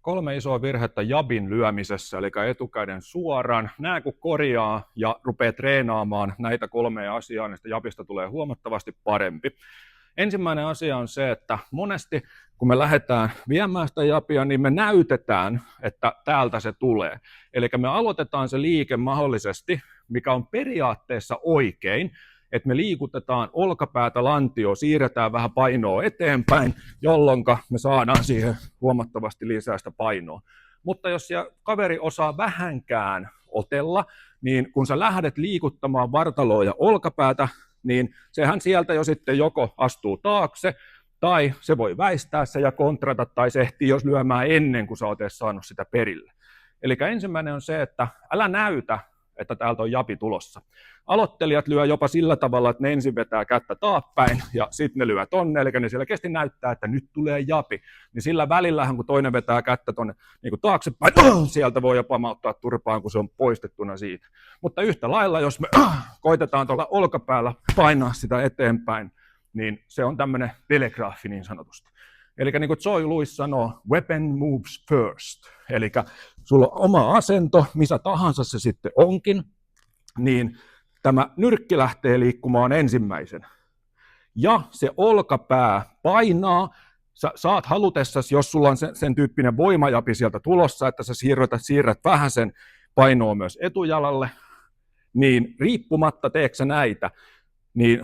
3 isoa virhettä jabin lyömisessä, eli etukäden suoraan. Nää kun korjaa ja rupeaa treenaamaan näitä 3 asiaa, niin sitä jabista tulee huomattavasti parempi. Ensimmäinen asia on se, että monesti kun me lähdetään viemään sitä jabia, niin me näytetään, että täältä se tulee. Eli me aloitetaan se liike mahdollisesti, mikä on periaatteessa oikein, että me liikutetaan olkapäätä lantioon, siirretään vähän painoa eteenpäin, jolloin me saadaan siihen huomattavasti lisää sitä painoa. Mutta jos kaveri osaa vähänkään otella, niin kun sä lähdet liikuttamaan vartaloa ja olkapäätä, niin sehän sieltä jo sitten joko astuu taakse, tai se voi väistää se ja kontrata, tai se ehtii jos lyömään ennen kuin sä oot edes saanut sitä perille. Eli ensimmäinen on se, että älä näytä, että täältä on jabi tulossa. Aloittelijat lyö jopa sillä tavalla, että ne ensin vetää kättä taappäin ja sitten ne lyö tonne, eli ne selkeästi näyttää, että nyt tulee jabi. Niin sillä välillähän, kun toinen vetää kättä tonne niin kuin taaksepäin, sieltä voi jopa pamauttaa turpaan, kun se on poistettuna siitä. Mutta yhtä lailla, jos me koitetaan tuolla olkapäällä painaa sitä eteenpäin, niin se on tämmöinen telegraafi niin sanotusti. Eli niin kuin Joy Louis sanoo, weapon moves first. Eli sulla on oma asento, missä tahansa se sitten onkin, niin tämä nyrkki lähtee liikkumaan ensimmäisen. Ja se olkapää painaa, sä saat halutessasi, jos sulla on sen tyyppinen voimajapi sieltä tulossa, että sä siirrät vähän sen painoa myös etujalalle, niin riippumatta teeksä näitä, niin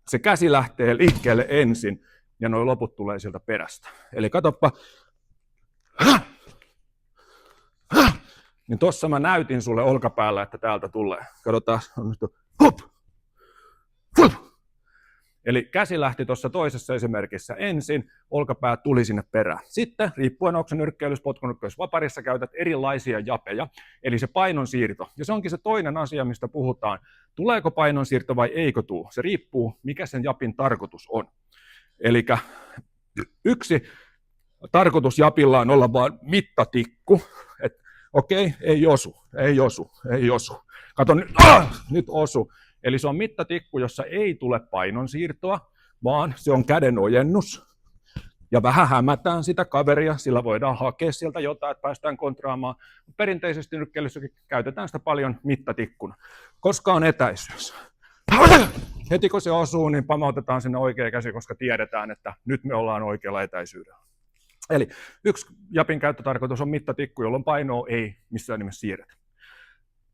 se käsi lähtee liikkeelle ensin, ja nuo loput tulee sieltä perästä. Eli katsoppa. Niin tossa mä näytin sulle olkapäällä, että täältä tulee. Katsotaan. Hup! Hup! Eli käsi lähti tuossa toisessa esimerkissä ensin, olkapää tuli sinne perään. Sitten, riippuen onko se nyrkkeilys, potkunyrkkeilys, vaparissa, käytät erilaisia japeja, eli se painonsiirto. Ja se onkin se toinen asia, mistä puhutaan. Tuleeko painonsiirto vai eikö tule? Se riippuu, mikä sen japin tarkoitus on. Eli yksi tarkoitus japilla on olla vaan mittatikku, että okei, ei osu. Kato nyt osu. Eli se on mittatikku, jossa ei tule painonsiirtoa, vaan se on käden ojennus. Ja vähän hämätään sitä kaveria, sillä voidaan hakea sieltä jotain, että päästään kontraamaan. Perinteisesti nyrkkeilyssäkin käytetään sitä paljon mittatikkuna, koska on etäisyys. Heti kun se osuu, niin pamautetaan sinne oikea käsi, koska tiedetään, että nyt me ollaan oikealla etäisyydellä. Eli yksi japin käyttötarkoitus on mittatikku, jolloin painoa ei missään nimessä siirretä.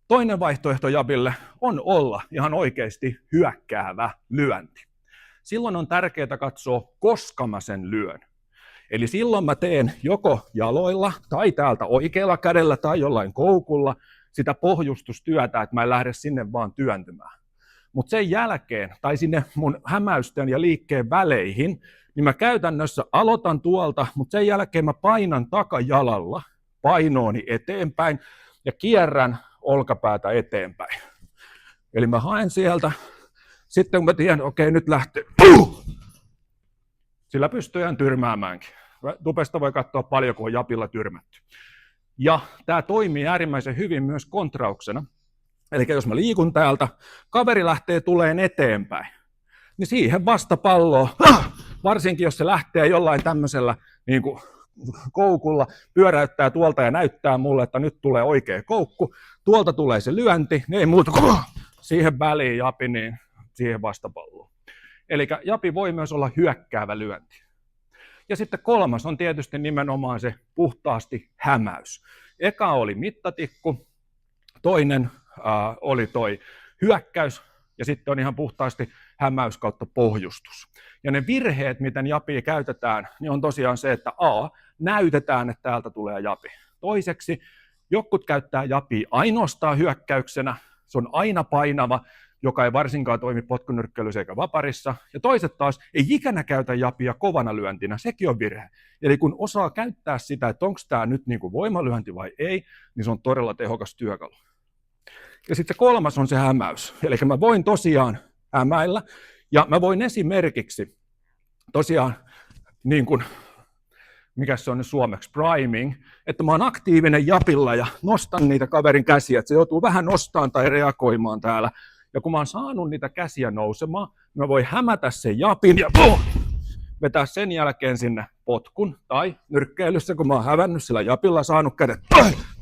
Toinen vaihtoehto jabille on olla ihan oikeasti hyökkäävä lyönti. Silloin on tärkeää katsoa, koska mä sen lyön. Eli silloin mä teen joko jaloilla tai täältä oikealla kädellä tai jollain koukulla sitä pohjustustyötä, että mä en lähde sinne vaan työntymään. Mutta sen jälkeen, tai sinne mun hämäysten ja liikkeen väleihin, niin mä käytännössä aloitan tuolta, mutta sen jälkeen mä painan takajalalla painooni eteenpäin ja kierrän olkapäätä eteenpäin. Eli mä haen sieltä, sitten kun mä tiedän, okei, nyt lähtee, sillä pystyy tyrmäämäänkin. Tupesta voi katsoa paljon, kun on japilla tyrmätty. Ja tämä toimii äärimmäisen hyvin myös kontrauksena. Eli jos mä liikun täältä, kaveri lähtee tuleen eteenpäin, niin siihen vastapalloon, varsinkin jos se lähtee jollain tämmöisellä niin kuin koukulla, pyöräyttää tuolta ja näyttää mulle, että nyt tulee oikea koukku, tuolta tulee se lyönti, niin ei muuta kuin siihen väliin japi, niin siihen vastapalloon. Eli japi voi myös olla hyökkäävä lyönti. Ja sitten kolmas on tietysti nimenomaan se puhtaasti hämäys. Eka oli mittatikku, toinen oli toi hyökkäys ja sitten on ihan puhtaasti hämäys kautta pohjustus. Ja ne virheet, miten japia käytetään, niin on tosiaan se, että näytetään, että täältä tulee japi. Toiseksi, jotkut käyttää japia ainoastaan hyökkäyksenä, se on aina painava, joka ei varsinkaan toimi potkunyrkkeilyssä eikä vaparissa. Ja toiset taas ei ikänä käytä japia kovana lyöntinä, sekin on virhe. Eli kun osaa käyttää sitä, että onko tämä nyt niin kuin voimalyönti vai ei, niin se on todella tehokas työkalu. Ja sitten se kolmas on se hämäys. Eli mä voin tosiaan hämäillä, ja mä voin esimerkiksi tosiaan, niin kuin, mikä se on nyt suomeksi, priming, että mä oon aktiivinen japilla ja nostan niitä kaverin käsiä, että se joutuu vähän nostamaan tai reagoimaan täällä. Ja kun mä oon saanut niitä käsiä nousemaan, mä voin hämätä sen japin ja vetää sen jälkeen sinne potkun tai nyrkkeilyssä, kun mä oon hävännyt sillä japilla, saanut kädet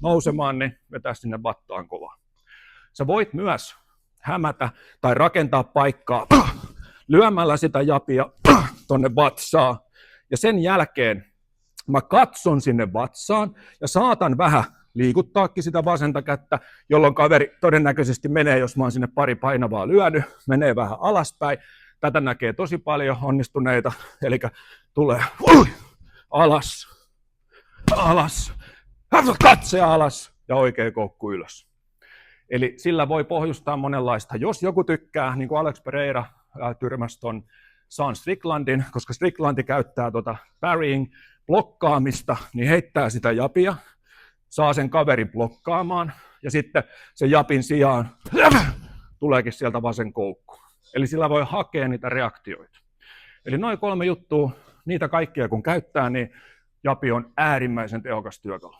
nousemaan, niin vetää sinne vattaan kovaa. Sä voit myös hämätä tai rakentaa paikkaa lyömällä sitä japia tonne vatsaan. Ja sen jälkeen mä katson sinne vatsaan ja saatan vähän liikuttaakin sitä vasenta kättä, jolloin kaveri todennäköisesti menee, jos mä oon sinne pari painavaa lyönyt, menee vähän alaspäin. Tätä näkee tosi paljon onnistuneita, eli tulee alas, katse alas ja oikea koukku ylös. Eli sillä voi pohjustaa monenlaista. Jos joku tykkää, niin kuin Alex Pereira tyrmäsi ton Sean Stricklandin, koska Strickland käyttää parrying, blokkaamista, niin heittää sitä japia, saa sen kaverin blokkaamaan, ja sitten sen japin sijaan tuleekin sieltä vasen koukku. Eli sillä voi hakea niitä reaktioita. Eli noin 3 juttua, niitä kaikkia kun käyttää, niin japi on äärimmäisen tehokas työkalu.